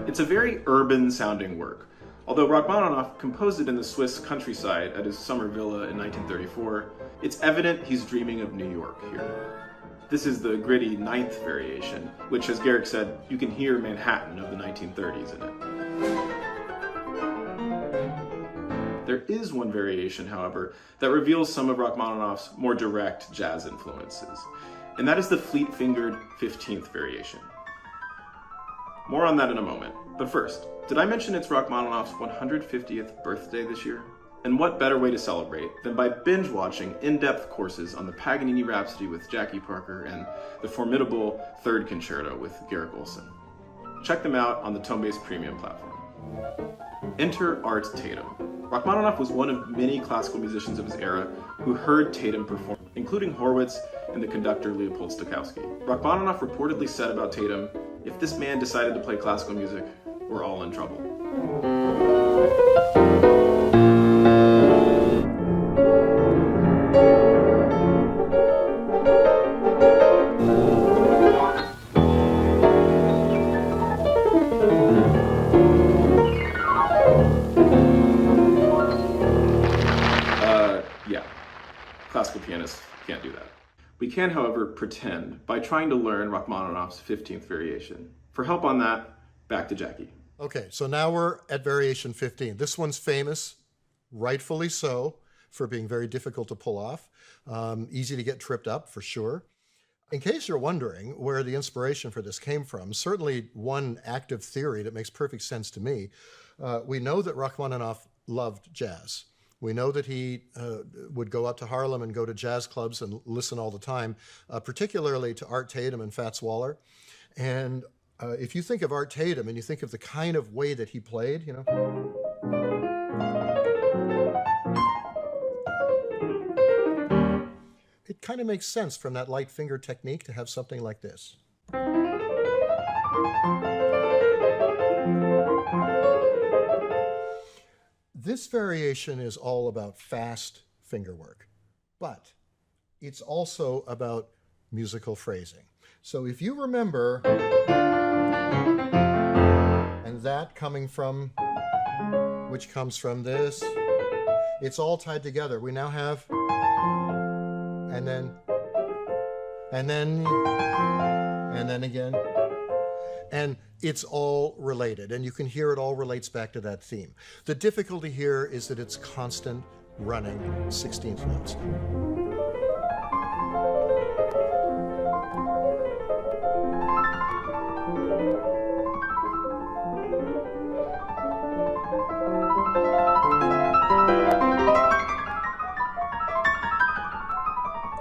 It's a very urban-sounding work. Although Rachmaninoff composed it in the Swiss countryside at his summer villa in 1934, it's evident he's dreaming of New York here. This is the gritty ninth variation, which, as Garrick said, you can hear Manhattan of the 1930s in it. There is one variation, however, that reveals some of Rachmaninoff's more direct jazz influences, and that is the fleet-fingered 15th variation. More on that in a moment, but first, did I mention it's Rachmaninoff's 150th birthday this year? And what better way to celebrate than by binge-watching in-depth courses on the Paganini Rhapsody with Jackie Parker and the formidable Third Concerto with Garrick Olson. Check them out on the Tonebase Premium platform. Enter Art Tatum. Rachmaninoff was one of many classical musicians of his era who heard Tatum perform, including Horwitz and the conductor Leopold Stokowski. Rachmaninoff reportedly said about Tatum, "If this man decided to play classical music, we're all in trouble." Classical pianists can't do that. We can, however, pretend by trying to learn Rachmaninoff's 15th variation. For help on that, back to Jackie. Okay, so now we're at variation 15. This one's famous, rightfully so, for being very difficult to pull off. Easy to get tripped up, for sure. In case you're wondering where the inspiration for this came from, certainly one active theory that makes perfect sense to me. We know that Rachmaninoff loved jazz. We know that he would go up to Harlem and go to jazz clubs and listen all the time, particularly to Art Tatum and Fats Waller. And if you think of Art Tatum and you think of the kind of way that he played, you know, it kind of makes sense from that light finger technique to have something like this. This variation is all about fast finger work, but it's also about musical phrasing. So if you remember, and that coming from, which comes from this, it's all tied together. We now have, and then again. And it's all related, and you can hear it all relates back to that theme. The difficulty here is that it's constant running 16th notes.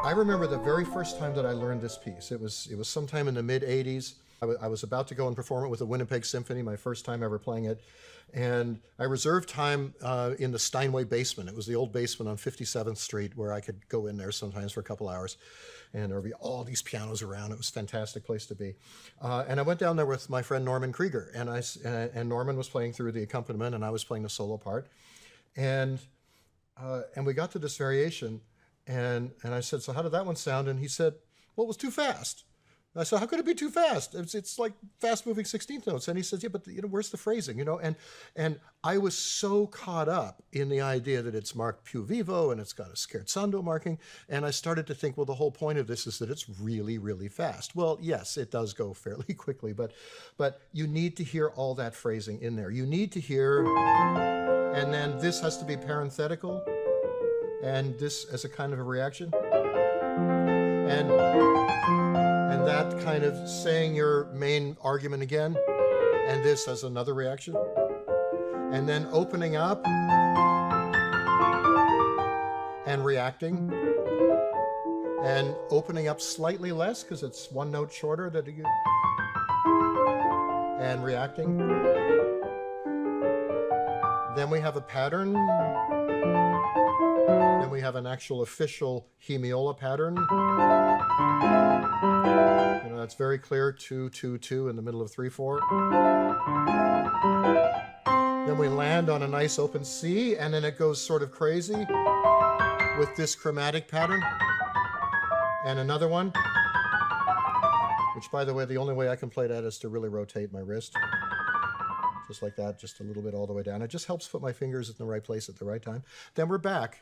I remember the very first time that I learned this piece. It was sometime in the mid-'80s. I was about to go and perform it with the Winnipeg Symphony, my first time ever playing it. And I reserved time in the Steinway basement. It was the old basement on 57th Street where I could go in there sometimes for a couple hours. And there would be all these pianos around. It was a fantastic place to be. And I went down there with my friend Norman Krieger. And Norman was playing through the accompaniment and I was playing the solo part. And we got to this variation. And I said, "So how did that one sound?" And he said, "Well, it was too fast." And I said, "How could it be too fast? It's like fast-moving 16th notes." And he says, "Yeah, but where's the phrasing?" And I was so caught up in the idea that it's marked più vivo and it's got a scherzando marking, and I started to think, well, the whole point of this is that it's really, really fast. Well, yes, it does go fairly quickly, but you need to hear all that phrasing in there. You need to hear, and then this has to be parenthetical, and this as a kind of a reaction, and that kind of saying your main argument again, and this as another reaction, and then opening up and reacting, and opening up slightly less because it's one note shorter that you, and reacting. Then we have a pattern. Then we have an actual official hemiola pattern. That's very clear, 2, 2, 2 in the middle of 3, 4. Then we land on a nice open C, and then it goes sort of crazy with this chromatic pattern. And another one, which which, by the way, the only way I can play that is to really rotate my wrist. Just like that, just a little bit all the way down. It just helps put my fingers in the right place at the right time. Then we're back.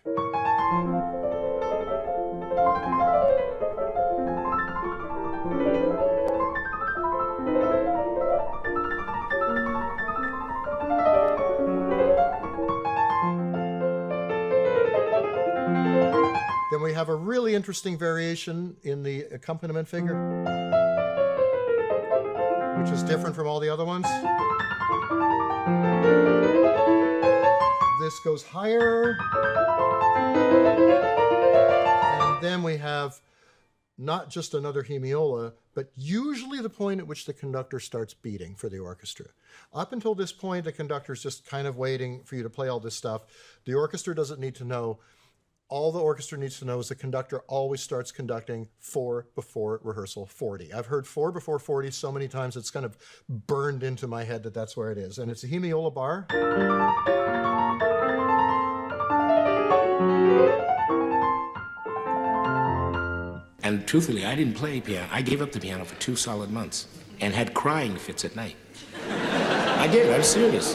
Then we have a really interesting variation in the accompaniment figure, which is different from all the other ones. This goes higher. And then we have not just another hemiola, but usually the point at which the conductor starts beating for the orchestra. Up until this point, the conductor's just kind of waiting for you to play all this stuff. The orchestra doesn't need to know. All the orchestra needs to know is the conductor always starts conducting 4 before rehearsal 40. I've heard 4 before 40 so many times it's kind of burned into my head that that's where it is. And it's a hemiola bar. And truthfully, I didn't play piano. I gave up the piano for 2 solid months and had crying fits at night. I did, I was serious.